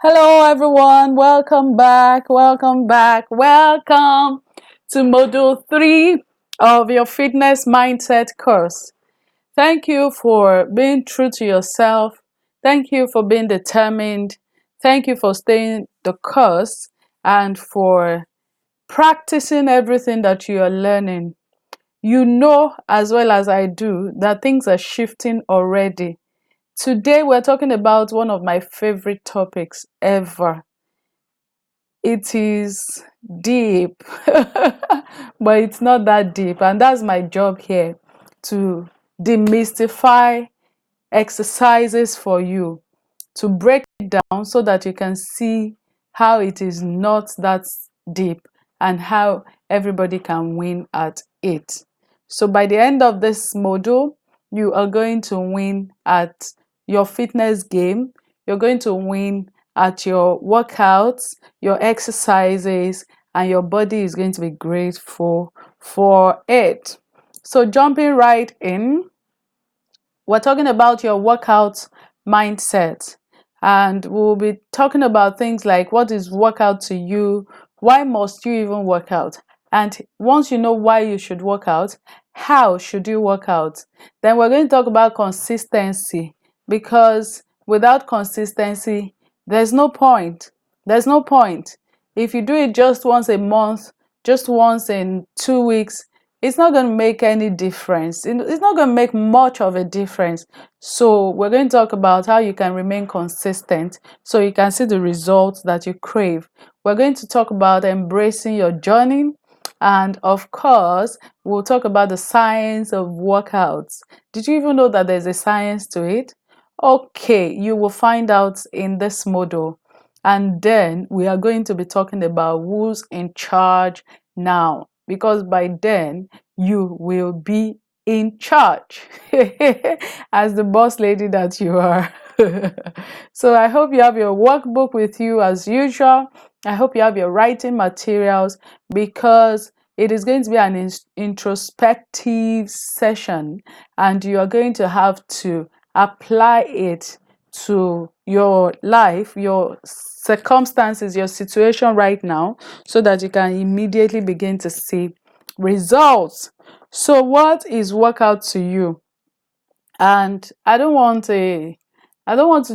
Hello, everyone. Welcome back. Welcome back. Welcome to Module 3 of your fitness mindset course. Thank you for being true to yourself. Thank you for being determined. Thank you for staying the course and for practicing everything that you are learning. You know as well as I do that things are shifting already. Today, we're talking about one of my favorite topics ever. It is deep, but it's not that deep. And that's my job here, to demystify exercises for you, to break it down so that you can see how it is not that deep and how everybody can win at it. So by the end of this module, you are going to win at your fitness game. You're going to win at your workouts, your exercises, and your body is going to be grateful for it. So jumping right in, we're talking about your workout mindset, and we'll be talking about things like what is workout to you, why must you even work out, and once you know why you should work out, how should you work out. Then we're going to talk about consistency, because without consistency there's no point. If you do it just once a month, just once in 2 weeks, it's not going to make any difference. It's not going to make much of a difference. So we're going to talk about how you can remain consistent so you can see the results that you crave. We're going to talk about embracing your journey. And of course, we'll talk about the science of workouts. Did you even know that there's a science to it? Okay, you will find out in this module. And then we are going to be talking about who's in charge now, because by then you will be in charge as the boss lady that you are. So I hope you have your workbook with you as usual. I hope you have your writing materials, because it is going to be an introspective session and you are going to have to apply it to your life, your circumstances, your situation right now, so that you can immediately begin to see results. So what is workout to you? And I don't want to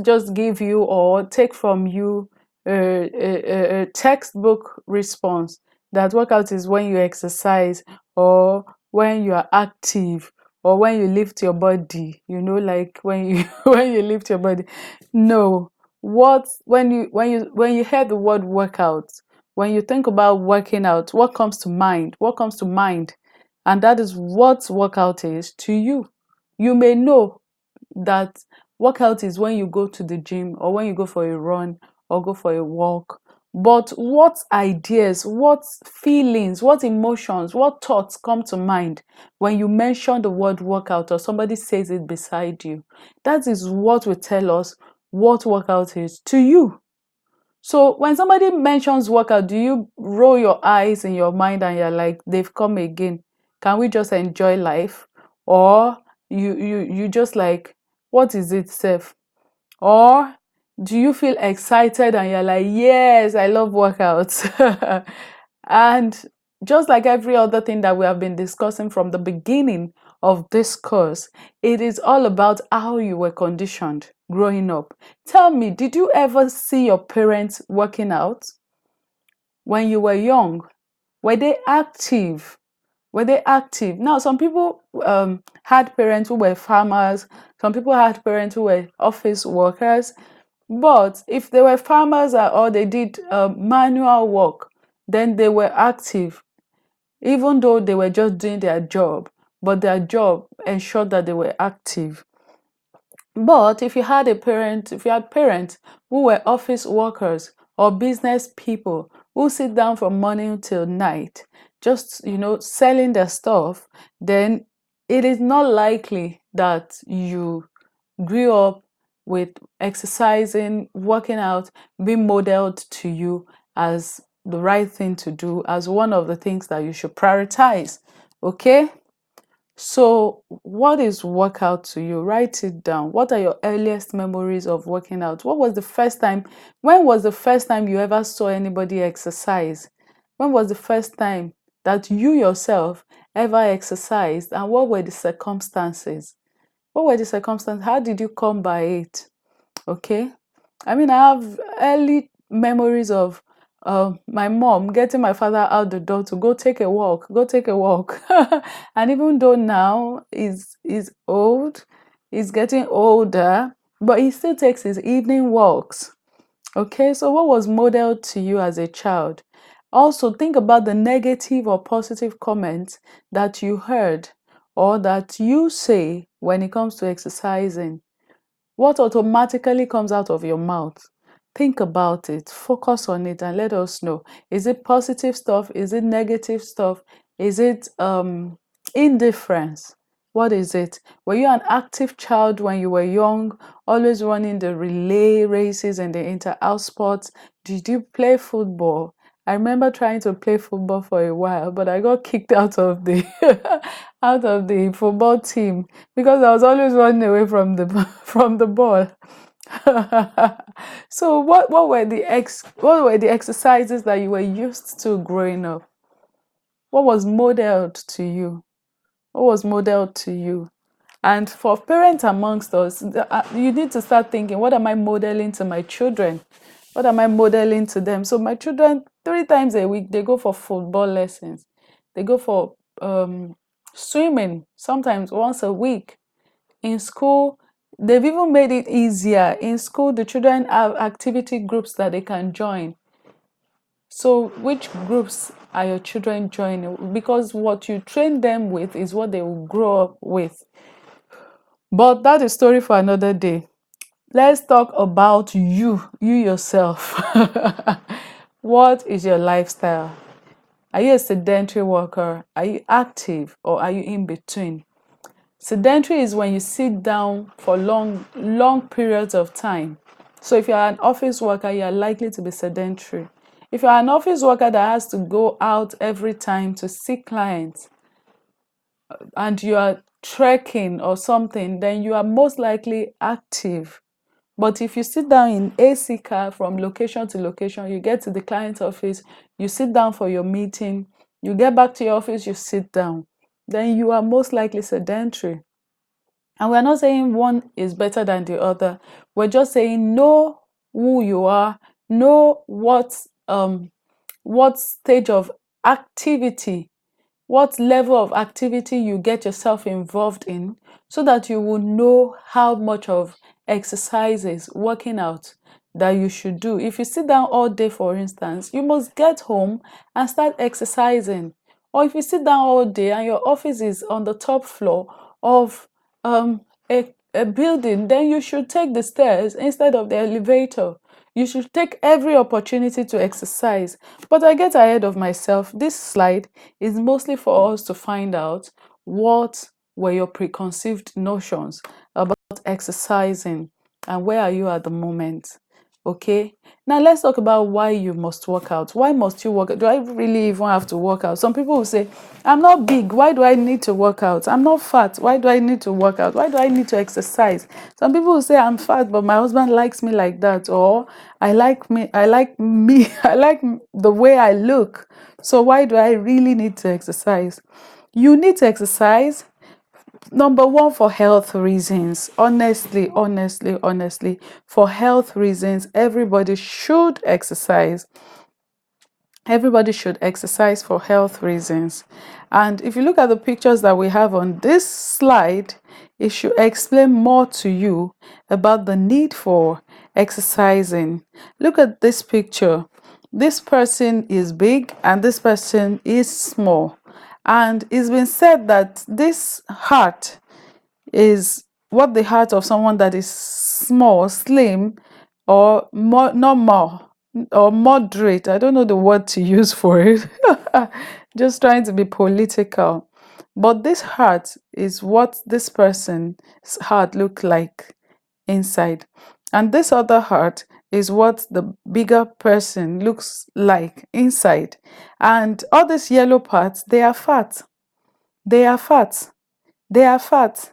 just give you or take from you a textbook response that workout is when you exercise, or when you are active, or when you lift your body, like when you when you lift your body. No. What when you hear the word workout, when you think about working out, what comes to mind? And that is what workout is to you. You may know that workout is when you go to the gym, or when you go for a run, or go for a walk. But what ideas, what feelings, what emotions, what thoughts come to mind when you mention the word workout, or somebody says it beside you? That is what will tell us what workout is to you. So when somebody mentions workout, do you roll your eyes in your mind and you're like, they've come again? Can we just enjoy life? Or you just like, what is it, self? Or do you feel excited and you're like, yes, I love workouts? And just like every other thing that we have been discussing from the beginning of this course, it is all about how you were conditioned growing up. Tell me, did you ever see your parents working out when you were young? Were they active? Now, some people had parents who were farmers, some people had parents who were office workers. But if they were farmers, or they did manual work, then they were active, even though they were just doing their job. But their job ensured that they were active. But if you had parents who were office workers or business people who sit down from morning till night, just selling their stuff, then it is not likely that you grew up with exercising, working out, being modeled to you as the right thing to do, as one of the things that you should prioritize. Okay? So, what is workout to you? Write it down. What are your earliest memories of working out? What was the first time? When was the first time you ever saw anybody exercise? When was the first time that you yourself ever exercised? And what were the circumstances? What were the circumstances? How did you come by it? Okay. I mean, I have early memories of my mom getting my father out the door to go take a walk, go take a walk. And even though now is old, he's getting older, but he still takes his evening walks. Okay, so what was modeled to you as a child? Also, think about the negative or positive comments that you heard or that you say when it comes to exercising. What automatically comes out of your mouth? Think about it, focus on it, and let us know. Is it positive stuff? Is it negative stuff? Is it indifference? What is it? Were you an active child when you were young, always running the relay races and the inter-house sports? Did you play football? I remember trying to play football for a while, but I got kicked out of the out of the football team because I was always running away from the from the ball. So what were the exercises that you were used to growing up? What was modeled to you? What was modeled to you? And for parents amongst us, you need to start thinking, what am I modeling to my children? What am I modeling to them? So my children, 3 times a week, they go for football lessons. They go for swimming, sometimes once a week. In school, they've even made it easier. In school, the children have activity groups that they can join. So which groups are your children joining? Because what you train them with is what they will grow up with. But that is a story for another day. Let's talk about you yourself. What is your lifestyle? Are you a sedentary worker? Are you active or are you in between? Sedentary is when you sit down for long periods of time. So if you're an office worker, you're likely to be sedentary. If you're an office worker that has to go out every time to see clients and you are trekking or something, then you are most likely active. But if you sit down in AC car from location to location, you get to the client's office, you sit down for your meeting, you get back to your office, you sit down, then you are most likely sedentary. And we're not saying one is better than the other. We're just saying know who you are, know what stage of activity, what level of activity you get yourself involved in, so that you will know how much of exercises, working out, that you should do. If you sit down all day, for instance, you must get home and start exercising. Or if you sit down all day and your office is on the top floor of a building, then you should take the stairs instead of the elevator. You should take every opportunity to exercise. But I get ahead of myself. This slide is mostly for us to find out what were your preconceived notions about exercising and where are you at the moment. Okay, now let's talk about why you must work out. Why must you work out? Do I really even have to work out? Some people will say, I'm not big, why do I need to work out? I'm not fat, why do I need to work out? Why do I need to exercise? Some people will say, I'm fat, but my husband likes me like that, or I like me, I like the way I look, so why do I really need to exercise? You need to exercise, number one, for health reasons. Honestly, for health reasons, everybody should exercise. Everybody should exercise for health reasons. And if you look at the pictures that we have on this slide, it should explain more to you about the need for exercising. Look at this picture. This person is big and this person is small. And it's been said that this heart is what the heart of someone that is small, slim, or normal, or moderate. I don't know the word to use for it. Just trying to be political. But this heart is what this person's heart look like inside. And this other heart is what the bigger person looks like inside. And all these yellow parts, they are fat. They are fat. They are fat.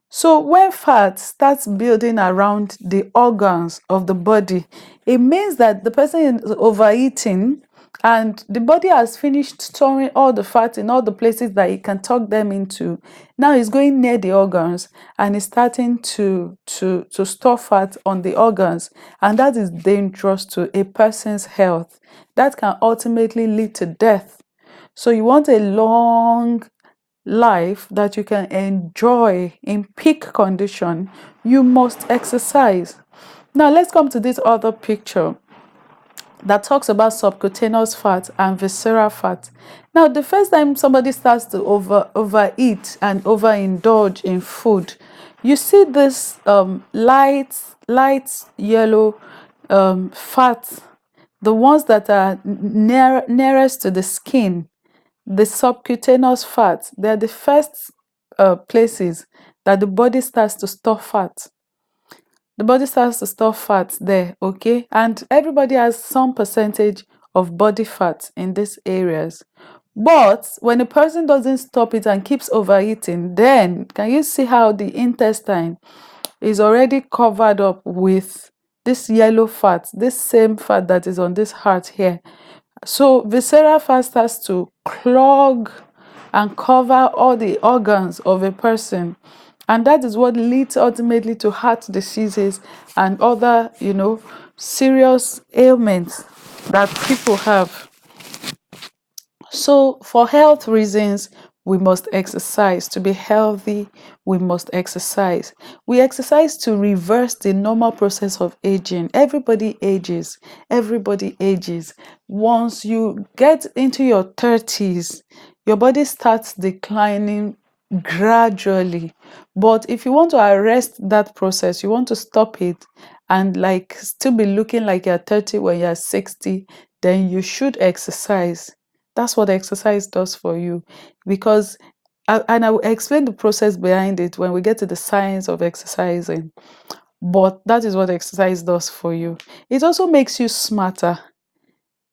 So when fat starts building around the organs of the body, it means that the person is overeating and the body has finished storing all the fat in all the places that it can tuck them into. Now it's going near the organs and it's starting to store fat on the organs, and that is dangerous to a person's health. That can ultimately lead to death. So you want a long life that you can enjoy in peak condition, you must exercise. Now let's come to this other picture that talks about subcutaneous fat and visceral fat. Now, the first time somebody starts to overeat and overindulge in food, you see this light yellow fat, the ones that are nearest to the skin, the subcutaneous fat. They're the first places that the body starts to store fat. The body starts to store fat there, okay? And everybody has some percentage of body fat in these areas. But when a person doesn't stop it and keeps overeating, then can you see how the intestine is already covered up with this yellow fat, this same fat that is on this heart here? So visceral fat starts to clog and cover all the organs of a person. And that is what leads ultimately to heart diseases and other, serious ailments that people have. So, for health reasons, we must exercise. To be healthy, we must exercise. We exercise to reverse the normal process of aging. Everybody ages. Everybody ages. Once you get into your 30s, your body starts declining gradually. But if you want to arrest that process, you want to stop it and like still be looking like you're 30 when you're 60, then you should exercise. That's what exercise does for you. Because, and I will explain the process behind it when we get to the science of exercising. But that is what exercise does for you. It also makes you smarter.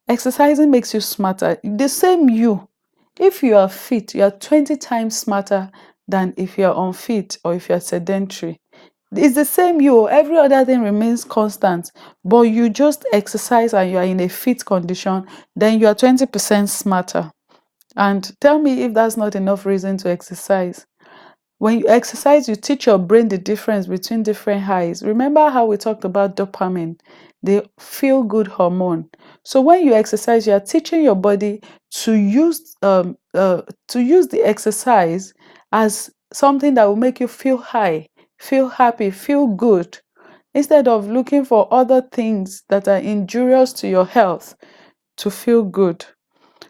Exercising makes you smarter. The same you. If you are fit, you are 20 times smarter than if you are unfit or if you are sedentary. It's the same you. Every other thing remains constant, but you just exercise and you are in a fit condition, then you are 20% smarter. And tell me if that's not enough reason to exercise. When you exercise, you teach your brain the difference between different highs. Remember how we talked about dopamine, the feel good hormone. So when you exercise, you are teaching your body to use the exercise as something that will make you feel high, feel happy, feel good, instead of looking for other things that are injurious to your health to feel good.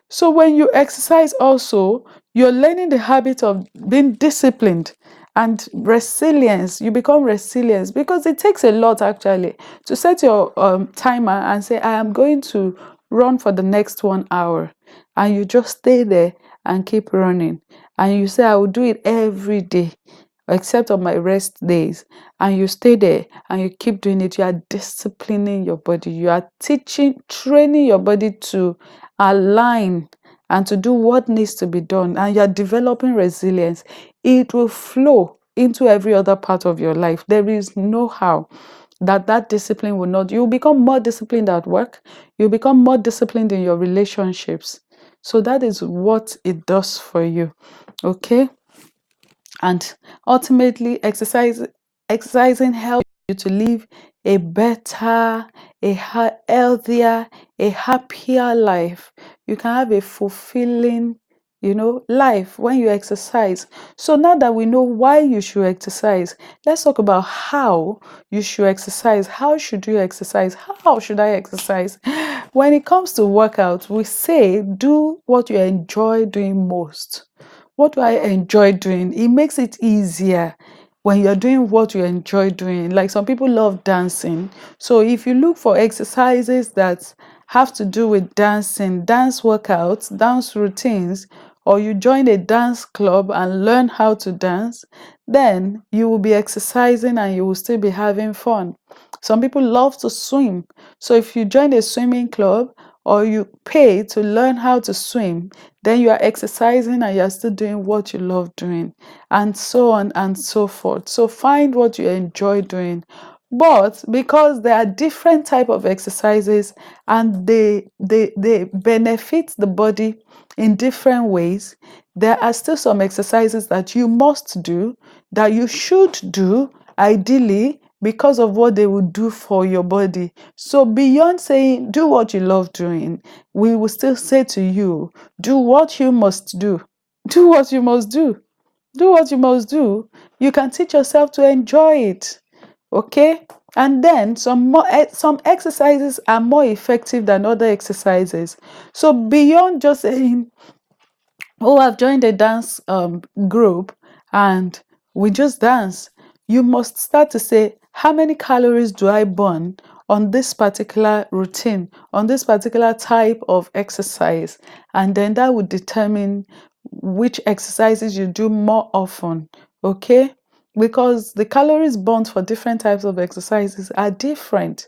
So when you exercise also, you're learning the habit of being disciplined and resilience. You become resilient because it takes a lot actually to set your timer and say, I am going to run for the next 1 hour. And you just stay there and keep running. And you say, I will do it every day except on my rest days. And you stay there and you keep doing it. You are disciplining your body. You are training your body to align and to do what needs to be done, and you're developing resilience. It will flow into every other part of your life. There is no how that discipline will not. You'll become more disciplined at work. You'll become more disciplined in your relationships. So that is what it does for you. Okay? And ultimately, exercising helps you to live a better, healthier, a happier life. You can have a fulfilling, life when you exercise. So now that we know why you should exercise, let's talk about how you should exercise. How should you exercise? How should I exercise? When it comes to workout, we say do what you enjoy doing most. What do I enjoy doing? It makes it easier when you're doing what you enjoy doing. Like some people love dancing. So if you look for exercises that have to do with dancing, dance workouts, dance routines, or you join a dance club and learn how to dance, then you will be exercising and you will still be having fun. Some people love to swim. So if you join a swimming club or you pay to learn how to swim, then you are exercising and you're still doing what you love doing, and so on and so forth. So find what you enjoy doing. But because there are different type of exercises and they benefit the body in different ways, there are still some exercises that you must do, that you should do ideally, because of what they will do for your body. So beyond saying do what you love doing, we will still say to you, do what you must do. Do what you must do. Do what you must do. You can teach yourself to enjoy it. Okay? And then some exercises are more effective than other exercises. So beyond just saying, oh, I've joined a dance group and we just dance, you must start to say, how many calories do I burn on this particular routine, on this particular type of exercise? And then that would determine which exercises you do more often. Okay? Because the calories burnt for different types of exercises are different.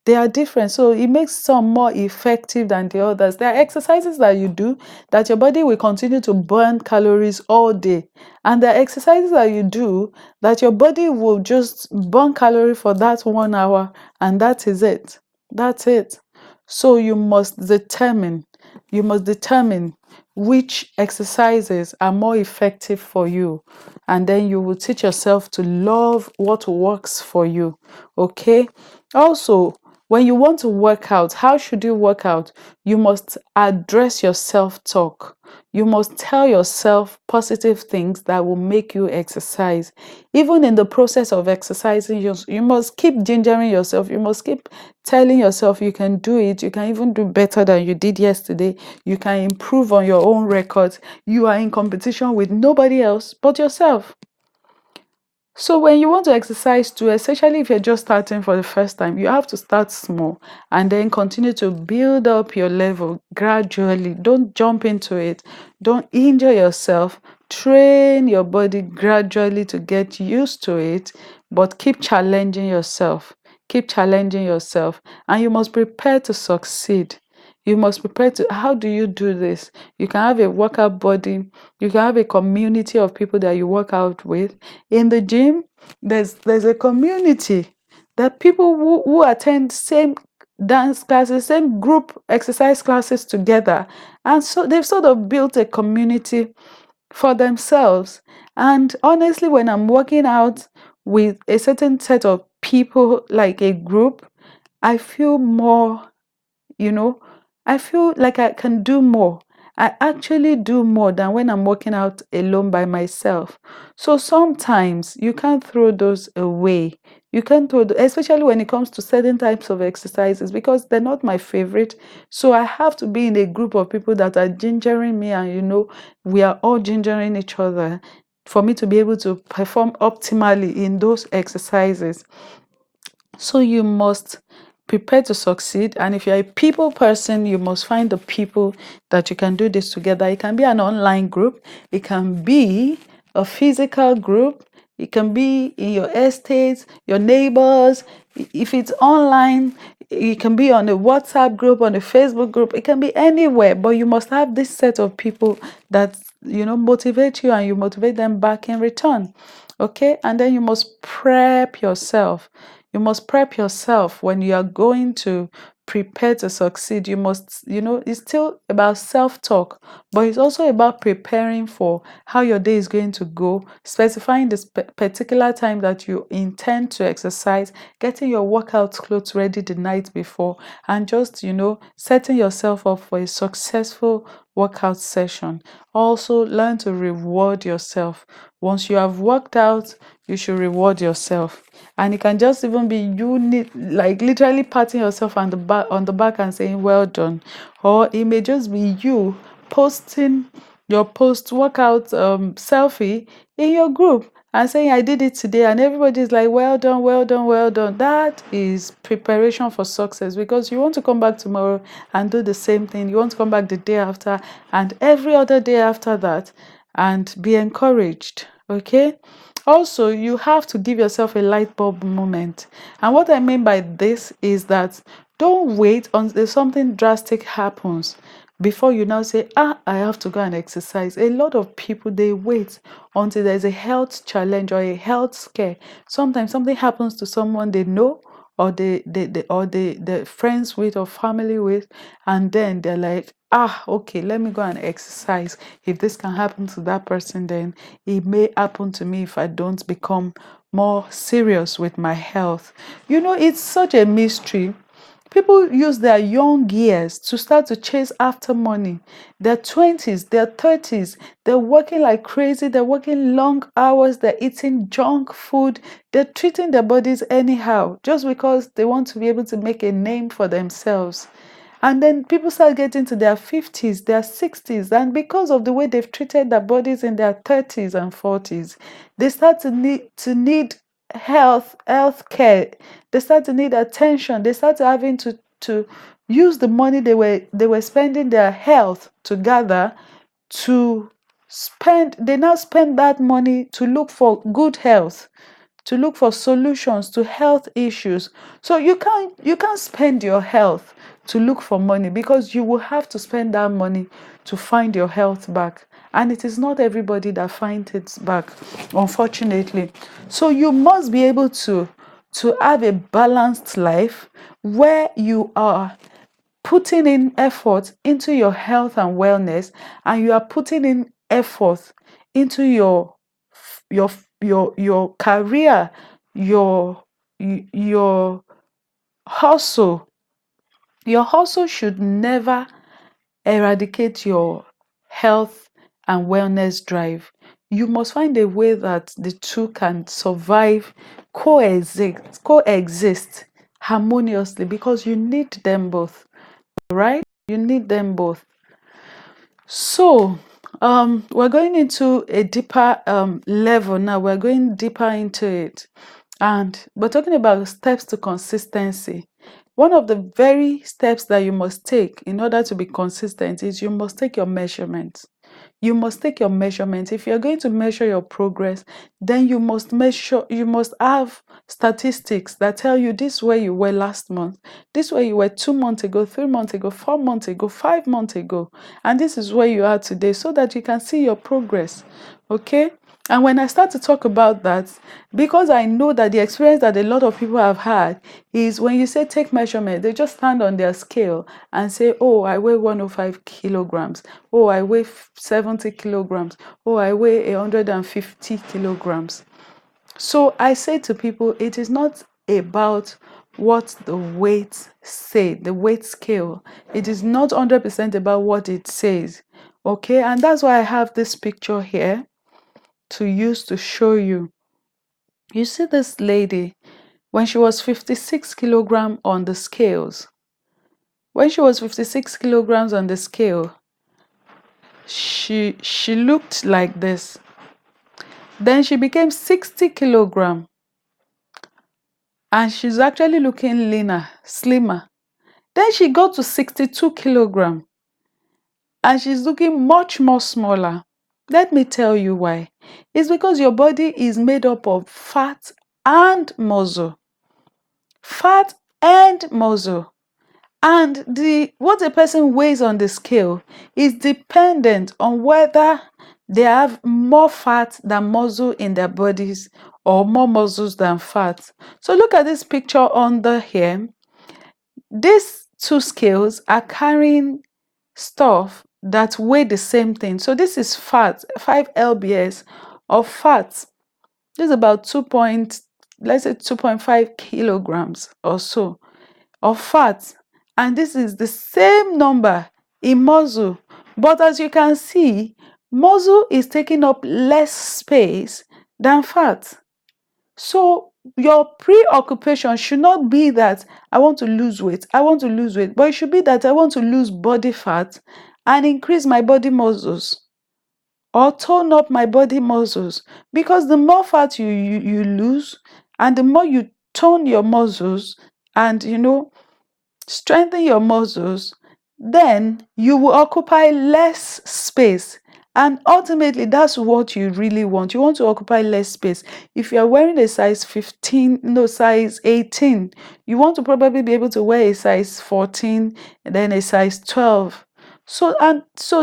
They are different. So it makes some more effective than the others. There are exercises that you do that your body will continue to burn calories all day. And there are exercises that you do that your body will just burn calorie for that 1 hour, and that is it. That's it. So you must determine which exercises are more effective for you, and then you will teach yourself to love what works for you. Okay? Also, when you want to work out, how should you work out? You must address your self-talk. You must tell yourself positive things that will make you exercise. Even in the process of exercising, you must keep gingering yourself. You must keep telling yourself you can do it. You can even do better than you did yesterday. You can improve on your own records. You are in competition with nobody else but yourself. So when you want to exercise too, especially if you're just starting for the first time, you have to start small and then continue to build up your level gradually. Don't jump into it. Don't injure yourself. Train your body gradually to get used to it, but keep challenging yourself. Keep challenging yourself, and you must prepare to succeed. You must prepare to, how do you do this? You can have a workout body. You can have a community of people that you work out with. In the gym, there's a community that people who attend same dance classes, same group exercise classes together. And so they've sort of built a community for themselves. And honestly, when I'm working out with a certain set of people, like a group, I feel more, you know, I feel like I can do more. I actually do more than when I'm working out alone by myself. So sometimes you can't throw those away. You can't throw, especially when it comes to certain types of exercises, because they're not my favorite. So I have to be in a group of people that are gingering me, and we are all gingering each other for me to be able to perform optimally in those exercises. So you must prepare to succeed. And if you're a people person, you must find the people that you can do this together. It can be an online group, it can be a physical group, it can be in your estates, your neighbors. If it's online, it can be on a WhatsApp group, on a Facebook group, it can be anywhere, but you must have this set of people that motivate you, and you motivate them back in return. Okay, and then you must prep yourself. You must prep yourself when you are going to prepare to succeed. You must, it's still about self-talk, but it's also about preparing for how your day is going to go, specifying this particular time that you intend to exercise, getting your workout clothes ready the night before, and just, setting yourself up for a successful workout session. Also, learn to reward yourself. Once you have worked out, you should reward yourself. And it can just even be you like literally patting yourself on the back and saying well done. Or it may just be you posting your post workout selfie in your group and saying I did it today, and everybody's like well done, well done, well done. That is preparation for success, because you want to come back tomorrow and do the same thing. You want to come back the day after and every other day after that, and be encouraged. Okay. Also, you have to give yourself a light bulb moment. And what I mean by this is that Don't wait until something drastic happens before you now say, I have to go and exercise. A lot of people, they wait until there's a health challenge or a health scare. Sometimes something happens to someone they know, or they're friends with or family with, and then they're like, okay, let me go and exercise. If this can happen to that person, then it may happen to me if I don't become more serious with my health. It's such a mystery. People use their young years to start to chase after money. Their 20s, their 30s, they're working like crazy. They're working long hours. They're eating junk food. They're treating their bodies anyhow just because they want to be able to make a name for themselves. And then people start getting to their 50s, their 60s, and because of the way they've treated their bodies in their 30s and 40s, they start to need health care. They start to need attention. They start to having to use the money they were spending their health to gather to spend. They now spend that money to look for good health, to look for solutions to health issues. So you can't spend your health to look for money, because you will have to spend that money to find your health back. And it is not everybody that finds it back, unfortunately. So you must be able to have a balanced life where you are putting in effort into your health and wellness, and you are putting in effort into your your career, your your hustle. Your hustle should never eradicate your health and wellness drive. You must find a way that the two can survive, coexist harmoniously, because you need them both, right? You need them both. So, we're going into a deeper level now. We're going deeper into it. And we're talking about steps to consistency. One of the very steps that you must take in order to be consistent is you must take your measurements. You must take your measurements. If you're going to measure your progress, then you must have statistics that tell you this where you were last month, this where you were 2 months ago, 3 months ago, 4 months ago, 5 months ago, and this is where you are today, so that you can see your progress. Okay? And when I start to talk about that, because I know that the experience that a lot of people have had is when you say take measurement, they just stand on their scale and say, oh, I weigh 105 kilograms. Oh, I weigh 70 kilograms. Oh, I weigh 150 kilograms. So I say to people, it is not about what the weights say, the weight scale. It is not 100% about what it says. Okay, and that's why I have this picture here to use to show you. You see this lady, when she was 56 kilograms on the scales. When she was 56 kilograms on the scale, she looked like this. Then she became 60 kilograms, and she's actually looking leaner, slimmer. Then she got to 62 kilograms, and she's looking much more smaller. Let me tell you why. It's because your body is made up of fat and muscle. Fat and muscle. And what a person weighs on the scale is dependent on whether they have more fat than muscle in their bodies, or more muscles than fat. So look at this picture under here. These two scales are carrying stuff that weigh the same thing. So this is fat, 5 lbs of fat. This is about let's say 2.5 kilograms or so of fat. And this is the same number in muscle. But as you can see, muscle is taking up less space than fat. So your preoccupation should not be that I want to lose weight, but it should be that I want to lose body fat and increase my body muscles, or tone up my body muscles. Because the more fat you lose, and the more you tone your muscles and strengthen your muscles, then you will occupy less space And ultimately, that's what you really want. You want to occupy less space. If you're wearing a size 15, no, size 18, you want to probably be able to wear a size 14 and then a size 12. So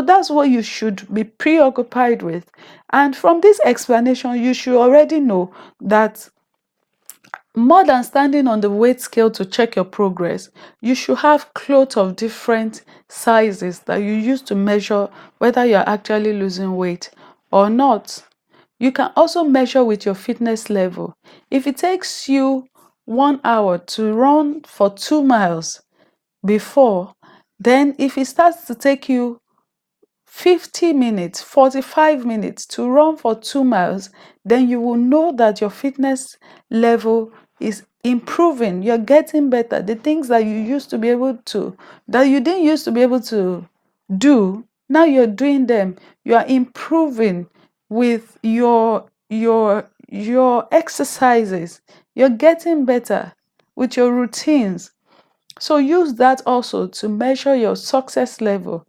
that's what you should be preoccupied with. And from this explanation, you should already know that more than standing on the weight scale to check your progress, you should have clothes of different sizes that you use to measure whether you're actually losing weight or not. You can also measure with your fitness level. If it takes you 1 hour to run for 2 miles before, then if it starts to take you 50 minutes, 45 minutes to run for 2 miles, then you will know that your fitness level is improving. You're getting better. The things that you used to be able to, that you didn't used to be able to do, now you're doing them. You are improving with your exercises. You're getting better with your routines. So use that also to measure your success level.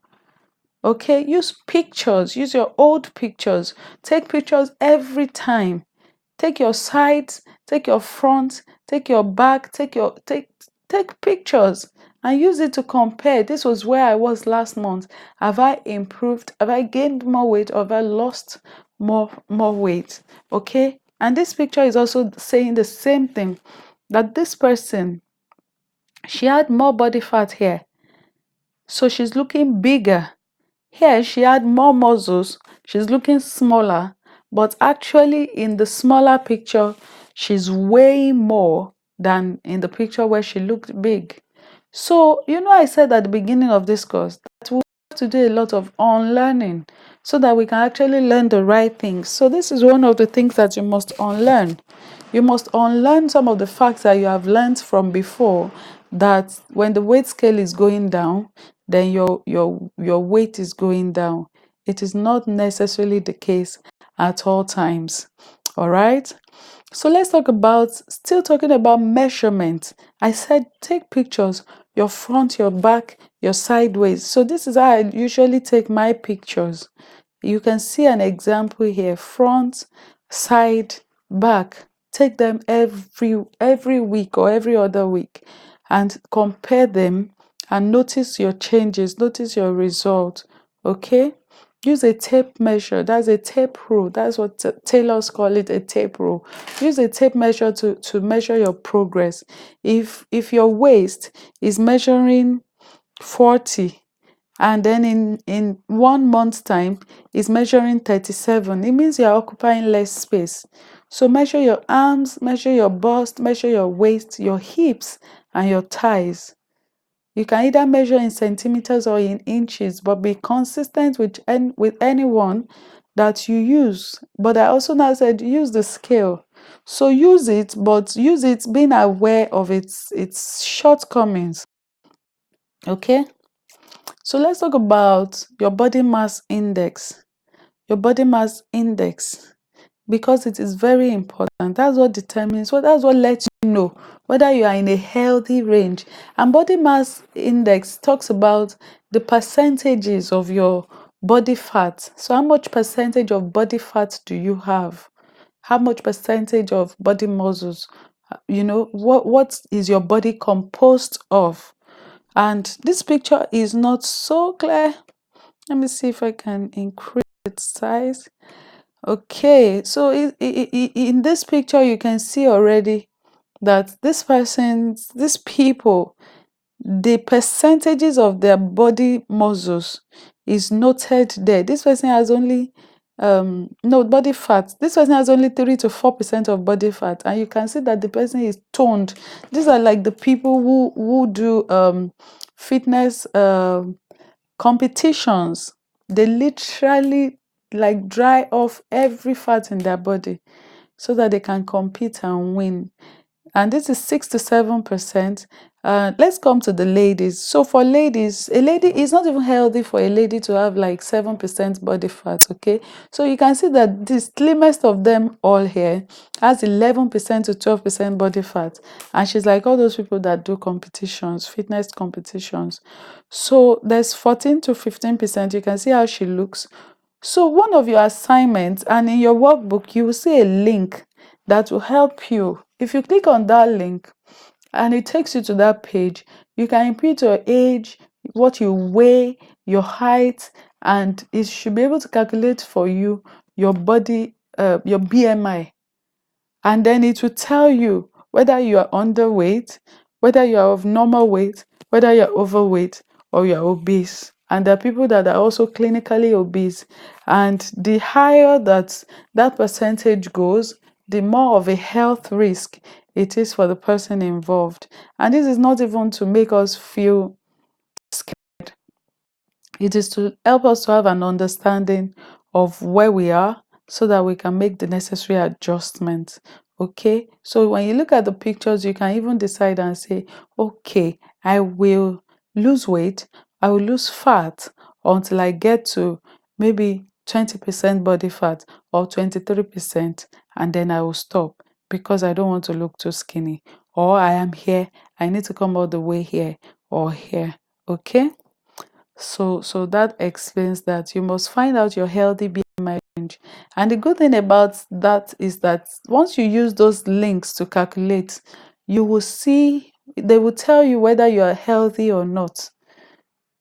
Okay, use pictures, use your old pictures. Take pictures every time. Take your sides, take your front, take your back, take pictures and use it to compare. This was where I was last month. Have I improved? Have I gained more weight or have I lost more weight? Okay? And this picture is also saying the same thing, that this person, she had more body fat here. So she's looking bigger. Here, she had more muscles, she's looking smaller, but actually, in the smaller picture, she's weighing more than in the picture where she looked big. So, I said at the beginning of this course that we have to do a lot of unlearning so that we can actually learn the right things. So, this is one of the things that you must unlearn. You must unlearn some of the facts that you have learned from before, that when the weight scale is going down, then your weight is going down. It is not necessarily the case at all times. All right? So let's still talking about measurement. I said take pictures, your front, your back, your sideways. So this is how I usually take my pictures. You can see an example here: front, side, back. Take them every week or every other week and compare them and notice your changes, notice your result. Okay? Use a tape measure. That's a tape rule. That's what tailors call it, a tape rule. Use a tape measure to measure your progress. If your waist is measuring 40 and then in 1 month's time is measuring 37, it means you're occupying less space. So measure your arms, measure your bust, measure your waist, your hips, and your thighs. You can either measure in centimeters or in inches, but be consistent with anyone that you use. But I also now said use the scale. So use it, but use it being aware of its shortcomings. Okay? So let's talk about your body mass index. Your body mass index, because it is very important. That's what determines, that's what lets you know whether you are in a healthy range. And body mass index talks about the percentages of your body fat. So how much percentage of body fat do you have? How much percentage of body muscles? What is your body composed of? And this picture is not so clear. Let me see if I can increase its size. Okay, so in this picture, you can see already that these people, the percentages of their body muscles is noted there. This person has only, no, body fat. This person has only 3 to 4% of body fat, and you can see that the person is toned. These are like the people who do fitness competitions. They literally like dry off every fat in their body so that they can compete and win. And this is 6 to 7%. Let's come to the ladies. So for ladies, a lady is not even healthy for a lady to have like 7% body fat. Okay, so you can see that the slimmest of them all here has 11% to 12% body fat, and she's like all those people that do competitions, fitness competitions. So there's 14 to 15%. You can see how she looks. So one of your assignments, and in your workbook, you will see a link that will help you. If you click on that link and it takes you to that page, you can input your age, what you weigh, your height, and it should be able to calculate for you your body, your BMI. And then it will tell you whether you are underweight, whether you are of normal weight, whether you're overweight or you're obese. And there are people that are also clinically obese. And the higher that percentage goes, the more of a health risk it is for the person involved. And this is not even to make us feel, it is to help us to have an understanding of where we are so that we can make the necessary adjustments. Okay, so when you look at the pictures, you can even decide and say, okay, I will lose weight, I will lose fat until I get to maybe 20% body fat or 23%, and then I will stop because I don't want to look too skinny. Or I am here, I need to come all the way here or here. Okay. So that explains that you must find out your healthy BMI range. And the good thing about that is that once you use those links to calculate, you will see, they will tell you whether you are healthy or not.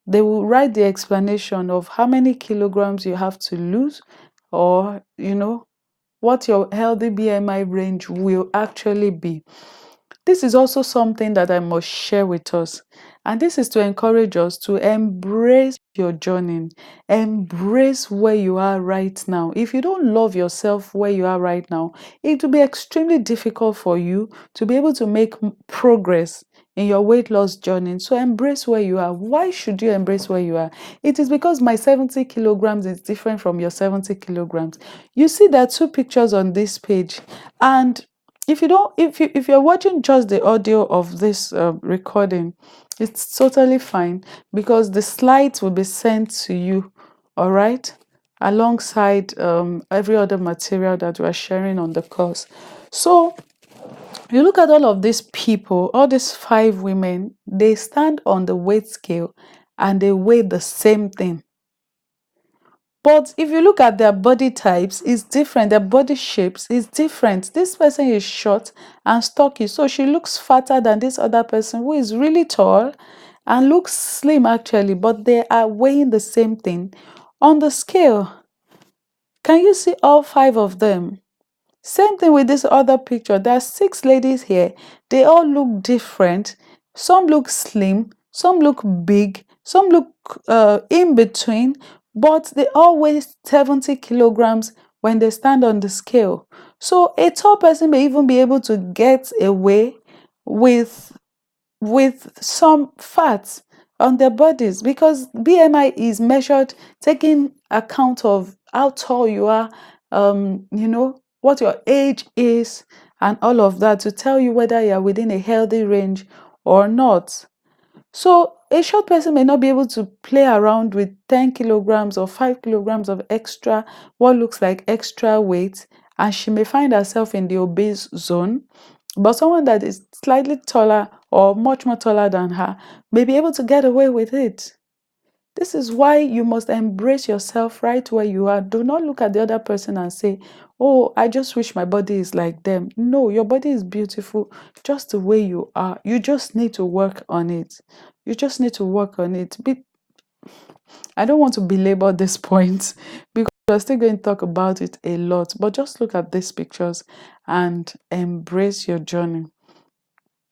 They will write the explanation of how many kilograms you have to lose, or what your healthy BMI range will actually be. This is also something that I must share with us. And this is to encourage us to embrace your journey, embrace where you are right now. If you don't love yourself where you are right now, it will be extremely difficult for you to be able to make progress in your weight loss journey. So embrace where you are. Why should you embrace where you are? It is because my 70 kilograms is different from your 70 kilograms. You see, there are two pictures on this page, and if you're watching just the audio of this recording, it's totally fine because the slides will be sent to you, all right, alongside every other material that we are sharing on the course. So you look at all of these people, all these 5 women, they stand on the weight scale and they weigh the same thing. But if you look at their body types, it's different. Their body shapes is different. This person is short and stocky, so she looks fatter than this other person who is really tall and looks slim actually, but they are weighing the same thing on the scale. Can you see all 5 of them? Same thing with this other picture. There are 6 ladies here. They all look different. Some look slim, some look big, some look in between, but they all weigh 70 kilograms when they stand on the scale. So a tall person may even be able to get away with some fats on their bodies because BMI is measured taking account of how tall you are, what your age is, and all of that to tell you whether you are within a healthy range or not. So a short person may not be able to play around with 10 kilograms or 5 kilograms of extra, what looks like extra weight, and she may find herself in the obese zone. But someone that is slightly taller or much more taller than her may be able to get away with it. This is why you must embrace yourself right where you are. Do not look at the other person and say, oh, I just wish my body is like them. No, your body is beautiful just the way you are. You just need to work on it. You just need to work on it. I don't want to belabor this point because we're still going to talk about it a lot. But just look at these pictures and embrace your journey.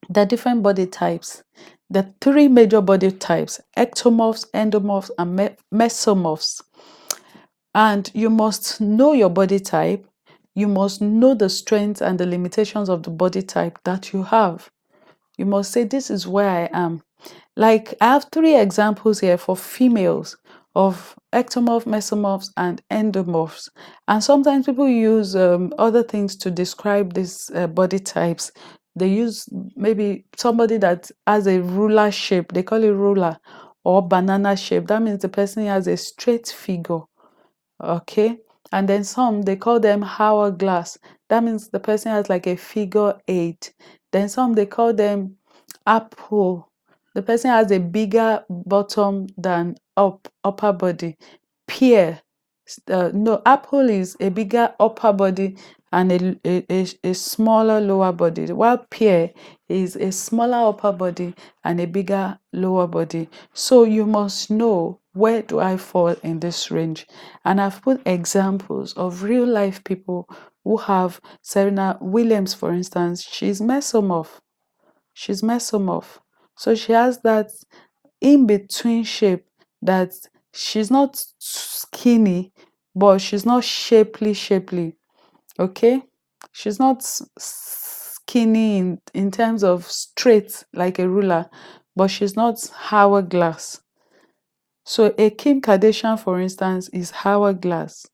The different body types. The 3 major body types: ectomorphs, endomorphs, and mesomorphs. And you must know your body type. You must know the strengths and the limitations of the body type that you have. You must say, this is where I am. Like, I have 3 examples here for females of ectomorphs, mesomorphs, and endomorphs. And sometimes people use other things to describe these body types. They use maybe somebody that has a ruler shape, they call it ruler, or banana shape. That means the person has a straight figure. Okay. And then some, they call them hourglass. That means the person has like a figure 8. Then some, they call them apple. The person has a bigger bottom than upper body. Pear, No, apple is a bigger upper body and a smaller lower body, while pear is a smaller upper body and a bigger lower body. So you must know, where do I fall in this range? And I've put examples of real life people who have Serena Williams, for instance. She's mesomorph. She's mesomorph. So she has that in between shape, that she's not skinny, but she's not shapely. Okay? She's not skinny in terms of straight like a ruler, but she's not hourglass. So a Kim Kardashian, for instance, is hourglass.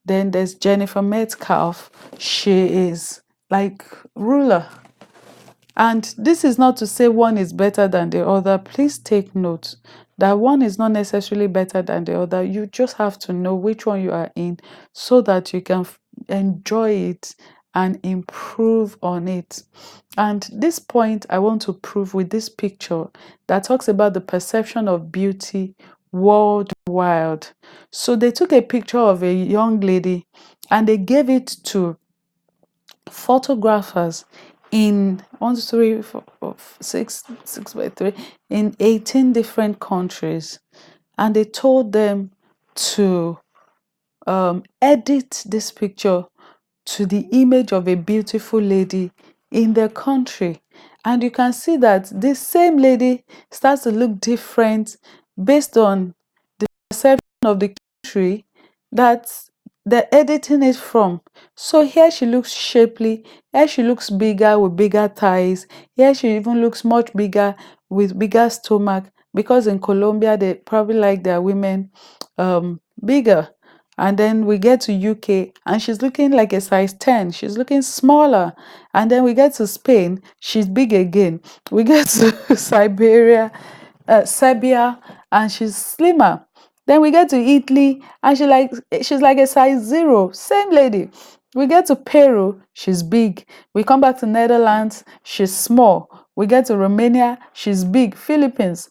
Then there's Jennifer Metcalf. She is like ruler. And this is not to say one is better than the other. Please take note that one is not necessarily better than the other. You just have to know which one you are in so that you can enjoy it and improve on it. And this point I want to prove with this picture that talks about the perception of beauty worldwide. So they took a picture of a young lady and they gave it to photographers in 6 by 3 in 18 different countries, and they told them to edit this picture to the image of a beautiful lady in their country. And you can see that this same lady starts to look different based on the perception of the country that they're editing it from. So here she looks shapely, here she looks bigger with bigger thighs, here she even looks much bigger with bigger stomach, because in Colombia they probably like their women bigger. And then we get to UK and she's looking like a size 10. She's looking smaller. And then we get to Spain, she's big again. We get to Serbia, and she's slimmer. Then we get to Italy and she's like a size 0. Same lady. We get to Peru, she's big. We come back to Netherlands, she's small. We get to Romania, she's big. Philippines,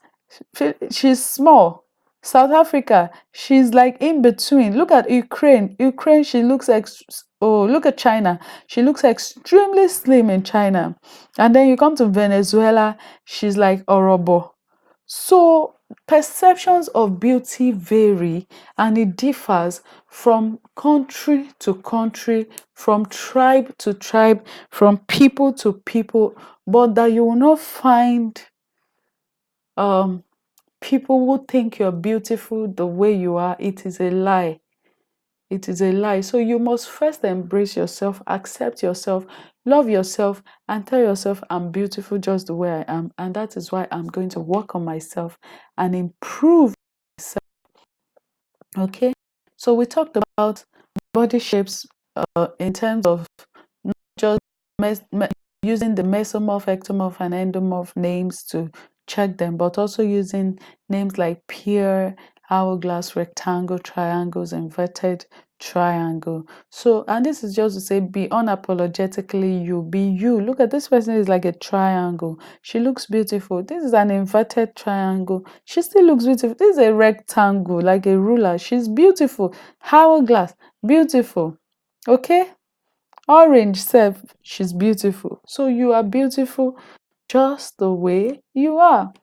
she's small. South Africa, she's like in between. Look at Ukraine. Ukraine, she looks like, oh, look at China. She looks extremely slim in China. And then you come to Venezuela, she's like Orobo. So perceptions of beauty vary, and it differs from country to country, from tribe to tribe, from people to people, but that you will not find people who think you're beautiful the way you are. It is a lie. It is a lie. So you must first embrace yourself, accept yourself, love yourself, and tell yourself, I'm beautiful just the way I am. And that is why I'm going to work on myself and improve myself. Okay? So we talked about body shapes in terms of not just using the mesomorph, ectomorph, and endomorph names to check them, but also using names like pear, hourglass, rectangle, triangles, inverted triangle. So, and this is just to say, be unapologetically you, be you. Look at this person, is like a triangle. She looks beautiful. This is an inverted triangle. She still looks beautiful. This is a rectangle, like a ruler. She's beautiful. Hourglass, beautiful. Okay? Orange self, she's beautiful. So you are beautiful just the way you are.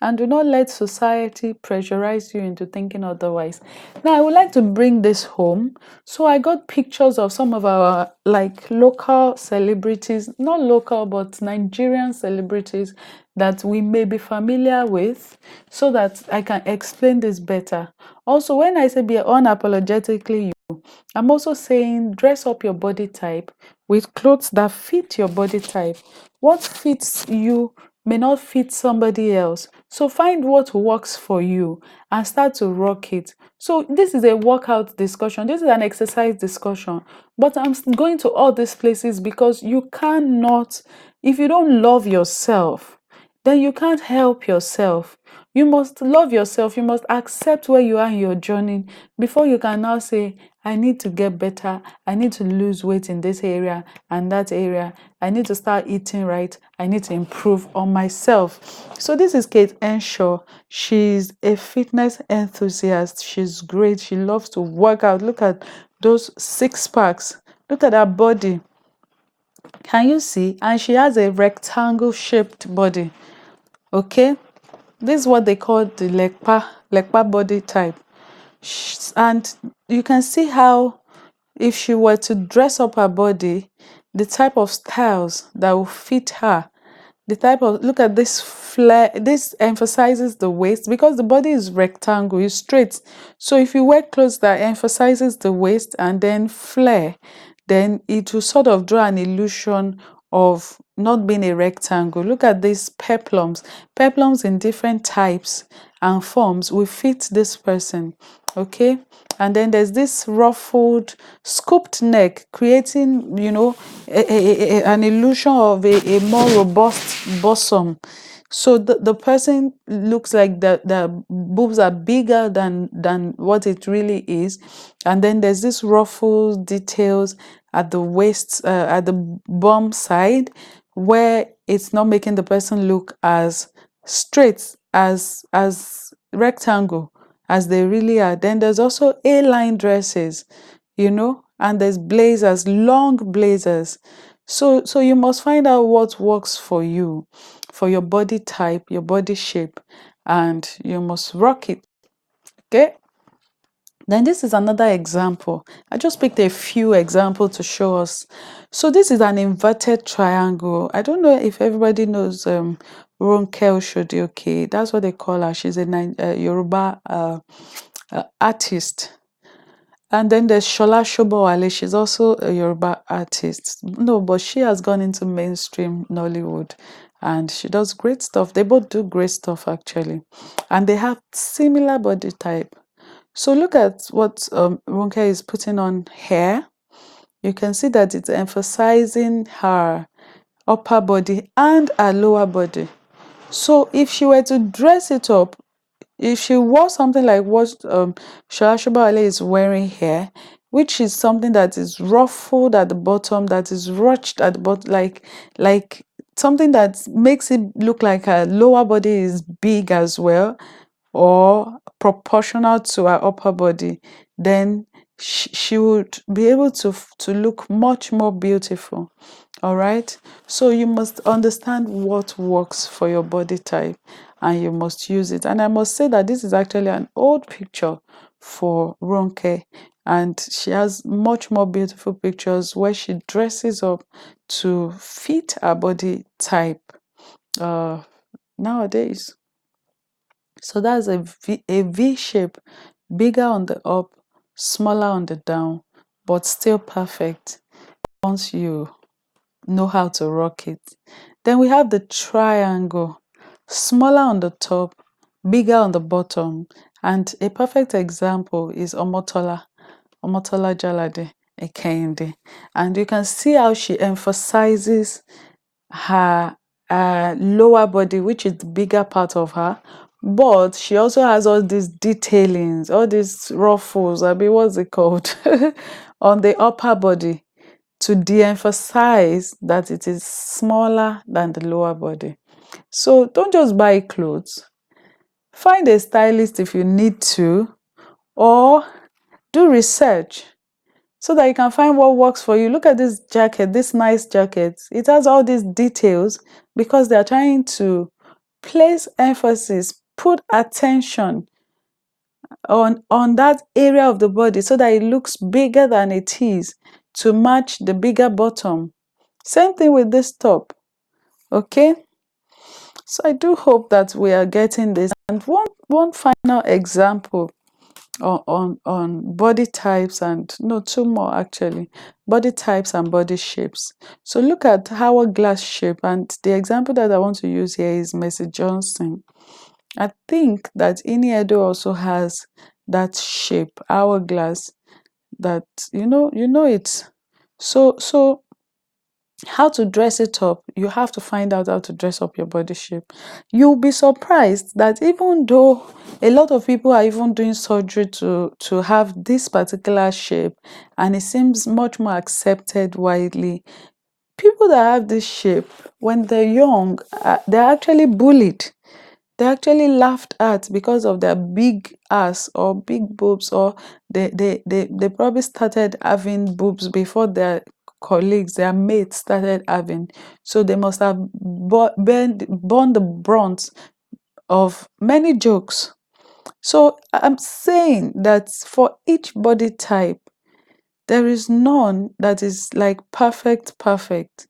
And do not let society pressurize you into thinking otherwise. Now, I would like to bring this home. So I got pictures of some of our like local celebrities, not local, but Nigerian celebrities that we may be familiar with, so that I can explain this better. Also, when I say be unapologetically you, I'm also saying dress up your body type with clothes that fit your body type. What fits you may not fit somebody else. So find what works for you and start to rock it. So this is a workout discussion. This is an exercise discussion. But I'm going to all these places because you cannot, if you don't love yourself, then you can't help yourself. You must love yourself. You must accept where you are in your journey before you can now say, I need to get better. I need to lose weight in this area and that area. I need to start eating right. I need to improve on myself. So this is Kate Henshaw. She's a fitness enthusiast. She's great. She loves to work out. Look at those six packs. Look at her body. Can you see? And she has a rectangle shaped body. Okay? This is what they call the lekpa body type. And you can see how if she were to dress up her body, the type of styles that will fit her, the type of, look at this flare, this emphasizes the waist because the body is rectangle, it's straight. So if you wear clothes that emphasizes the waist and then flare, then it will sort of draw an illusion of not being a rectangle. Look at these peplums. Peplums in different types and forms will fit this person. Okay, and then there's this ruffled scooped neck creating, you know, an illusion of a more robust bosom. So the person looks like the boobs are bigger than what it really is. And then there's this ruffled details at the waist, at the bum side, where it's not making the person look as straight as rectangle as they really are. Then there's also A-line dresses, you know, and there's blazers, long blazers. So you must find out what works for you, for your body type, your body shape, and you must rock it. Okay? Then this is another example. I just picked a few examples to show us. So this is an inverted triangle. I don't know if everybody knows Ronke Oshodi. That's what they call her. She's a Yoruba artist. And then there's Shola Shobowale. She's also a Yoruba artist. No, but she has gone into mainstream Nollywood and she does great stuff. They both do great stuff actually. And they have similar body type. So look at what Ronke is putting on here. You can see that it's emphasizing her upper body and her lower body. So if she were to dress it up, if she wore something like what Shola Ale is wearing here, which is something that is ruffled at the bottom, that is ruched at the bottom, like something that makes it look like her lower body is big as well, or proportional to her upper body, then she would be able to look much more beautiful. All right, so you must understand what works for your body type and you must use it. And I must say that this is actually an old picture for Ronke, and she has much more beautiful pictures where she dresses up to fit her body type nowadays. So that's a V shape, bigger on the up, smaller on the down, but still perfect once you know how to rock it. Then we have the triangle, smaller on the top, bigger on the bottom. And a perfect example is Omotola Jalade Ekende. And you can see how she emphasizes her lower body, which is the bigger part of her, but she also has all these detailings, all these ruffles, I mean, what's it called, on the upper body to de-emphasize that it is smaller than the lower body. So don't just buy clothes. Find a stylist if you need to, or do research so that you can find what works for you. Look at this jacket, this nice jacket. It has all these details because they're trying to place emphasis, put attention on that area of the body so that it looks bigger than it is to match the bigger bottom. Same thing with this top. Okay, so I do hope that we are getting this. And one final example on body types, and no, two more actually, body types and body shapes. So look at hourglass shape, and the example that I want to use here is Mercy Johnson. I think that Iniedo also has that shape, hourglass, that you know it. So how to dress it up. You have to find out how to dress up your body shape. You'll be surprised that even though a lot of people are even doing surgery to have this particular shape, and it seems much more accepted widely, people that have this shape when they're young, they're actually bullied. They're actually laughed at because of their big ass or big boobs, or they probably started having boobs before their colleagues, their mates started having. So they must have borne the brunt of many jokes. So I'm saying that for each body type, there is none that is like perfect.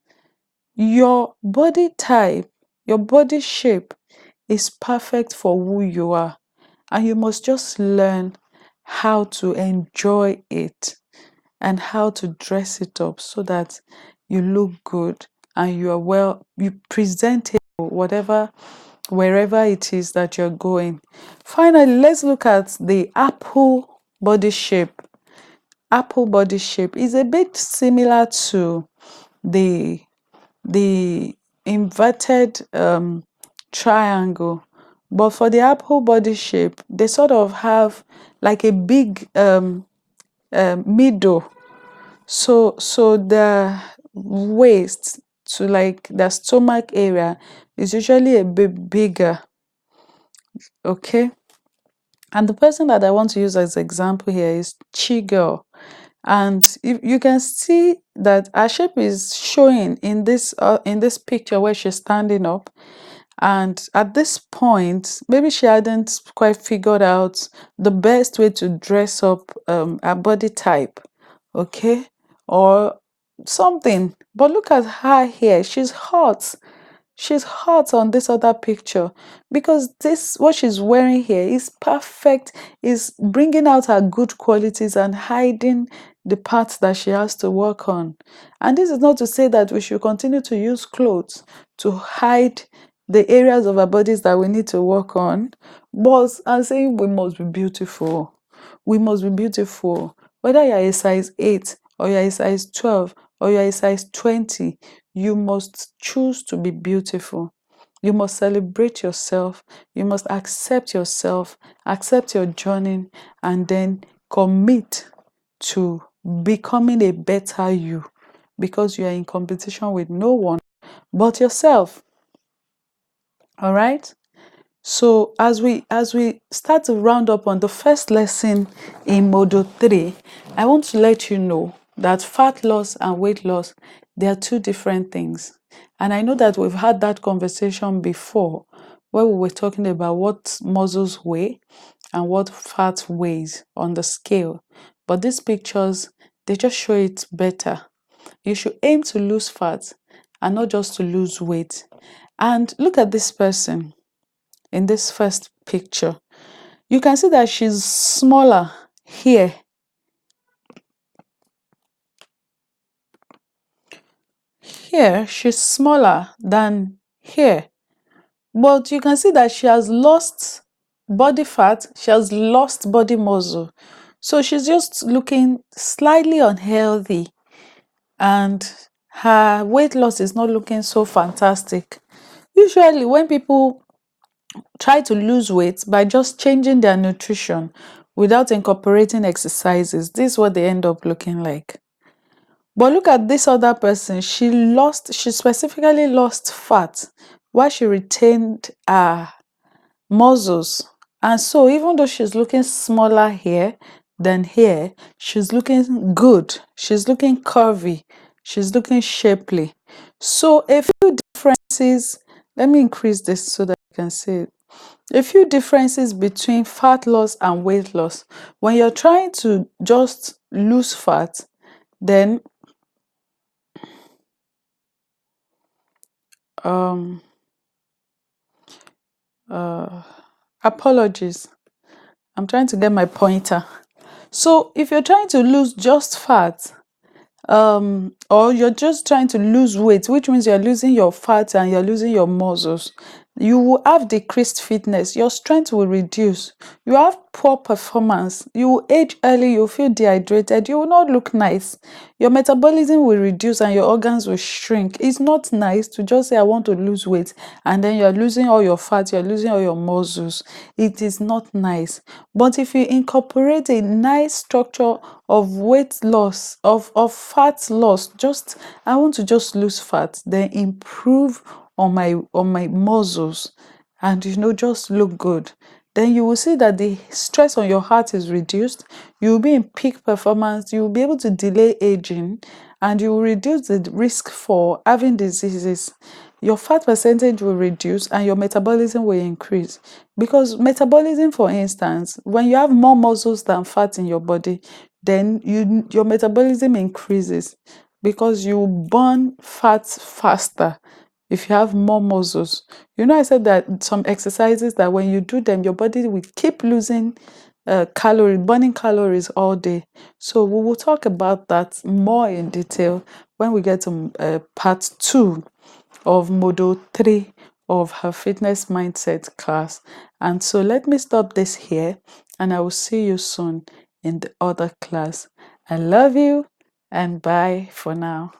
Your body type, your body shape is perfect for who you are. And you must just learn how to enjoy it and how to dress it up so that you look good and you are well, you present it whatever, wherever it is that you're going. Finally, let's look at the apple body shape. Apple body shape is a bit similar to the the inverted triangle, but for the apple body shape they sort of have like a big middle. So the waist to like the stomach area is usually a bit bigger. Okay, and the person that I want to use as example here is Chi Girl. And if you can see that her shape is showing in this picture where she's standing up. And at this point, maybe she hadn't quite figured out the best way to dress up her body type, okay, or something. But look at her here; she's hot. She's hot on this other picture because this what she's wearing here is perfect, is bringing out her good qualities and hiding the parts that she has to work on. And this is not to say that we should continue to use clothes to hide the areas of our bodies that we need to work on, but I'm saying we must be beautiful. We must be beautiful. Whether you're a size 8 or you're a size 12 or you're a size 20, you must choose to be beautiful. You must celebrate yourself. You must accept yourself, accept your journey, and then commit to becoming a better you, because you are in competition with no one but yourself. All right? So as we start to round up on the first lesson in module 3, I want to let you know that fat loss and weight loss, they are two different things. And I know that we've had that conversation before where we were talking about what muscles weigh and what fat weighs on the scale. But these pictures, they just show it better. You should aim to lose fat and not just to lose weight. And look at this person in this first picture. You can see that she's smaller here. Here, she's smaller than here. But you can see that she has lost body fat, she has lost body muscle. So she's just looking slightly unhealthy, and her weight loss is not looking so fantastic. Usually, when people try to lose weight by just changing their nutrition without incorporating exercises, this is what they end up looking like. But look at this other person. She specifically lost fat while she retained her muscles. And so even though she's looking smaller here than here, she's looking good. She's looking curvy. She's looking shapely. So a few differences. Let me increase this so that you can see it. A few differences between fat loss and weight loss. When you're trying to just lose fat, then um apologies, I'm trying to get my pointer. So if you're trying to lose just fat, or you're just trying to lose weight, which means you're losing your fat and you're losing your muscles, you will have decreased fitness, your strength will reduce, you have poor performance, you will age early, you feel dehydrated, you will not look nice, your metabolism will reduce and your organs will shrink. It's not nice to just say I want to lose weight and then you're losing all your fat, you're losing all your muscles. It is not nice. But if you incorporate a nice structure of weight loss, of fat loss, just I want to just lose fat, then improve on my muscles, and just look good, then you will see that the stress on your heart is reduced, you will be in peak performance, you will be able to delay aging, and you will reduce the risk for having diseases. Your fat percentage will reduce and your metabolism will increase, because metabolism, for instance, when you have more muscles than fat in your body, then your metabolism increases because you burn fat faster if you have more muscles. I said that some exercises that when you do them, your body will keep losing burning calories all day. So we will talk about that more in detail when we get to part 2 of module 3 of her fitness mindset class. And so let me stop this here and I will see you soon in the other class. I love you and bye for now.